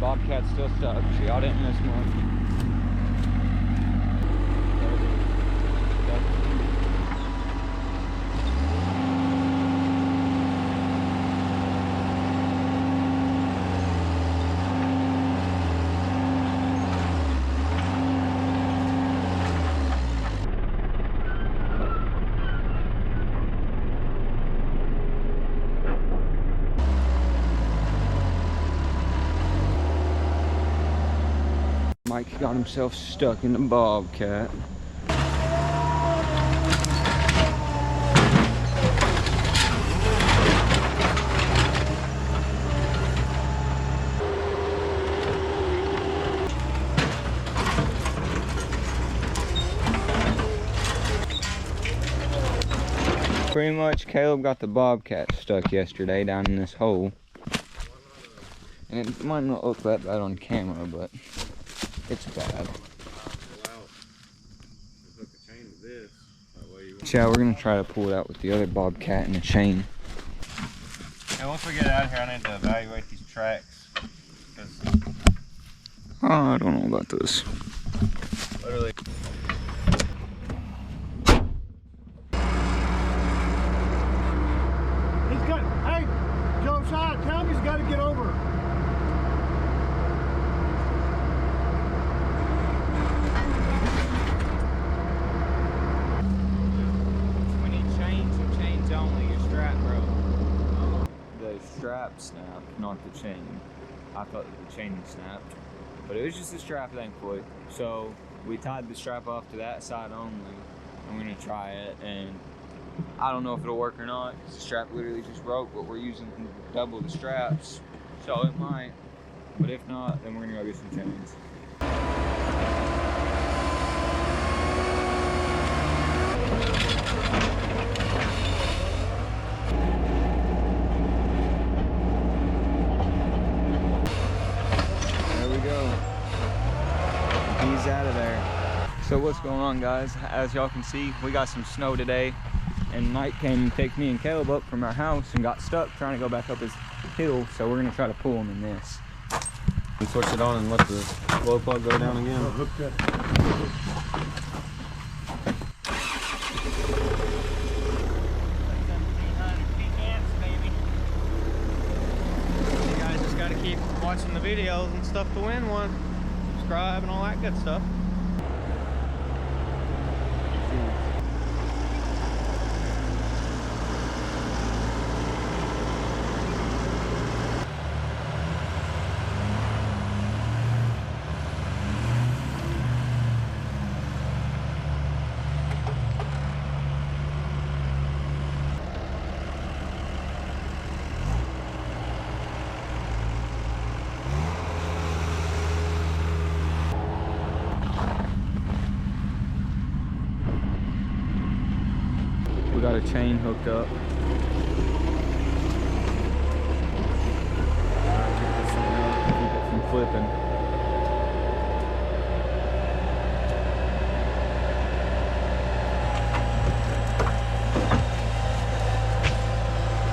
Bobcat's still stuck, so y'all didn't miss much. Mike got himself stuck in the Bobcat. Pretty much Caleb got the Bobcat stuck yesterday down in this hole. And it might not look that bad on camera, but it's bad. Yeah, we're gonna try to pull it out with the other Bobcat and the chain. And once we get out of here, I need to evaluate these tracks. Oh, I don't know about this. Literally. He's got, hey, Josiah, tell him he's got to get over. Strap snapped, not the chain. I thought that the chain snapped, but it was just the strap, thankfully. So we tied the strap off to that side only. I'm gonna try it, and I don't know if it'll work or not because the strap literally just broke, but we're using double the straps, so it might. But if not, then we're gonna go get some chains. He's out of there. So what's going on, guys? As y'all can see, we got some snow today, and Mike came and picked me and Caleb up from our house and got stuck trying to go back up his hill, so we're gonna try to pull him in this. And switch it on and let the glow plug go down again. You guys just gotta keep watching the videos and stuff to win one. Subscribe and all that good stuff. Got a chain hooked up. Keep it from flipping.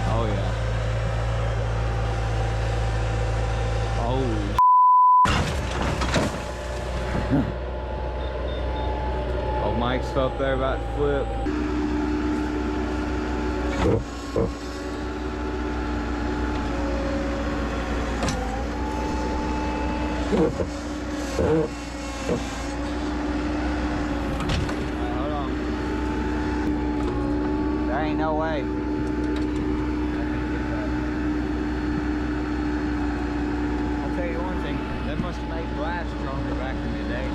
Oh yeah. Holy oh, Mike's up there about to flip. Hold on. There ain't no way. I'll tell you one thing, that must have made glass stronger back in the day.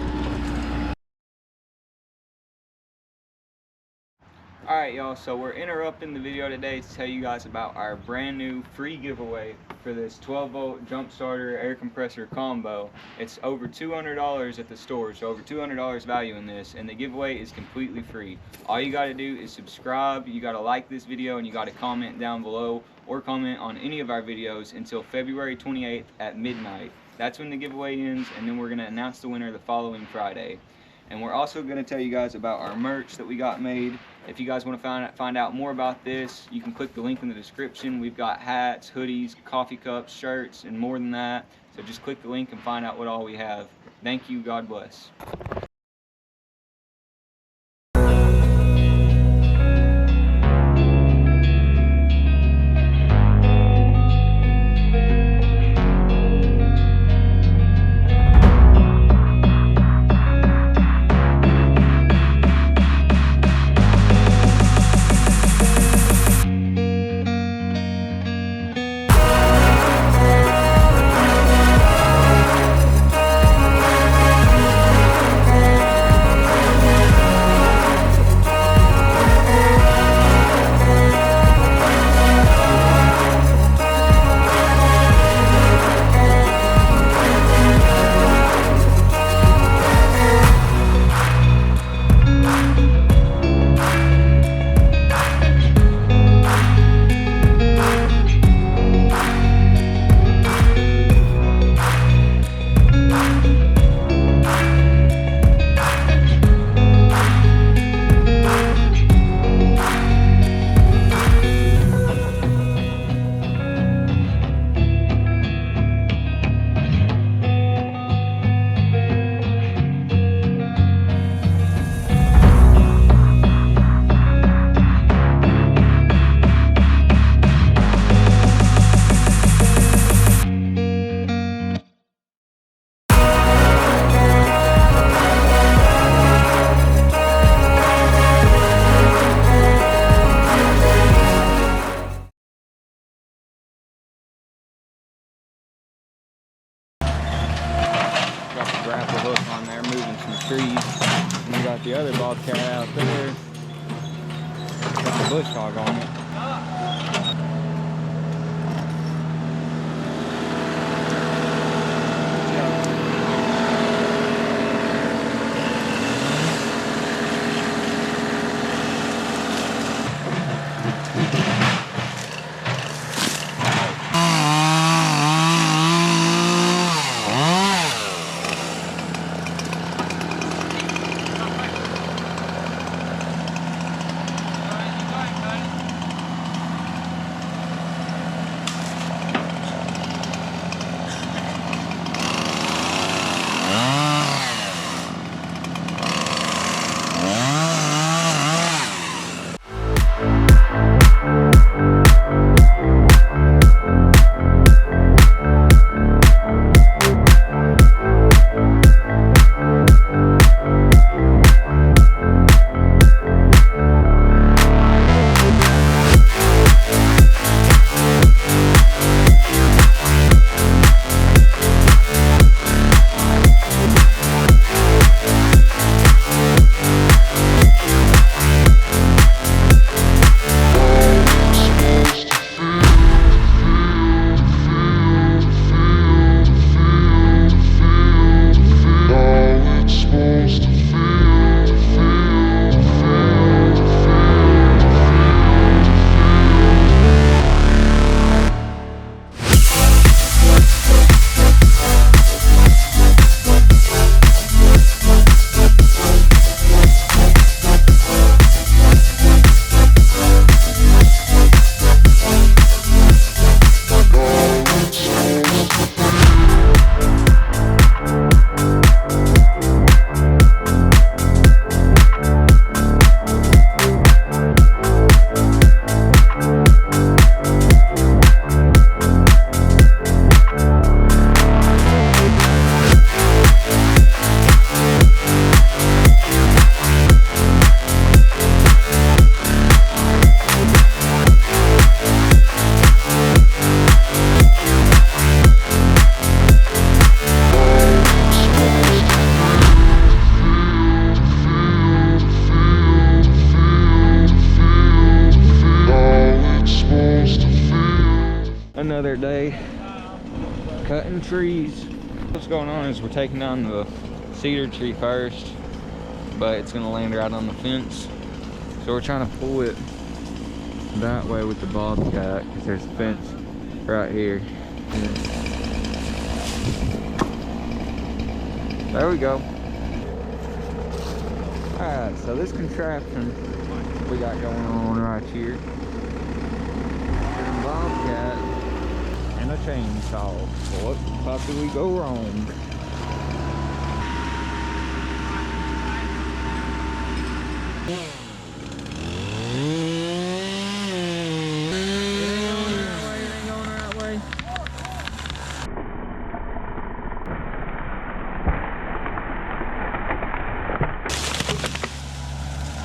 Alright y'all, so we're interrupting the video today to tell you guys about our brand new free giveaway for this 12-volt jump starter air compressor combo. It's over $200 at the store, so over $200 value in this, and the giveaway is completely free. All you gotta do is subscribe, you gotta like this video, and you gotta comment down below or comment on any of our videos until February 28th at midnight. That's when the giveaway ends, and then we're gonna announce the winner the following Friday. And we're also going to tell you guys about our merch that we got made. If you guys want to find out more about this, you can click the link in the description. We've got hats, hoodies, coffee cups, shirts, and more than that. So just click the link and find out what all we have. Thank you. God bless. Got the grapple hook on there, moving some trees. And we got the other Bobcat out there. Got the bush hog on it. Another day cutting trees. What's going on is we're taking down the cedar tree first, but it's gonna land right on the fence. So we're trying to pull it that way with the Bobcat because there's a fence right here. There we go. Alright, so this contraption we got going on right here. Bobcat and a chainsaw. What the fuck did we go wrong?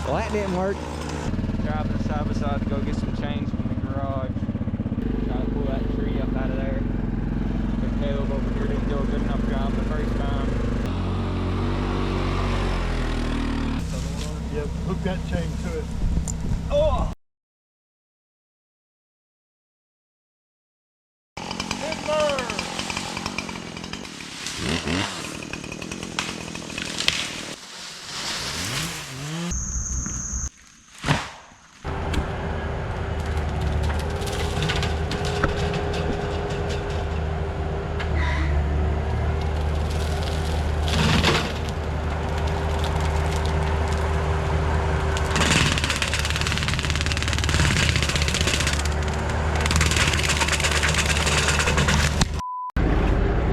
Well, that didn't work. Driving side by side to go get some chains from the garage. Trying to pull that tree up out of there. But Caleb over here didn't do a good enough job the first time. Yeah, hook that chain to it. Oh!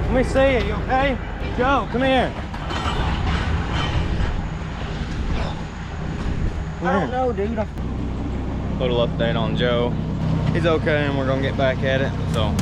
Let me see it, you okay? Joe, come here. I don't know, dude. Little update on Joe. He's okay and we're gonna get back at it. So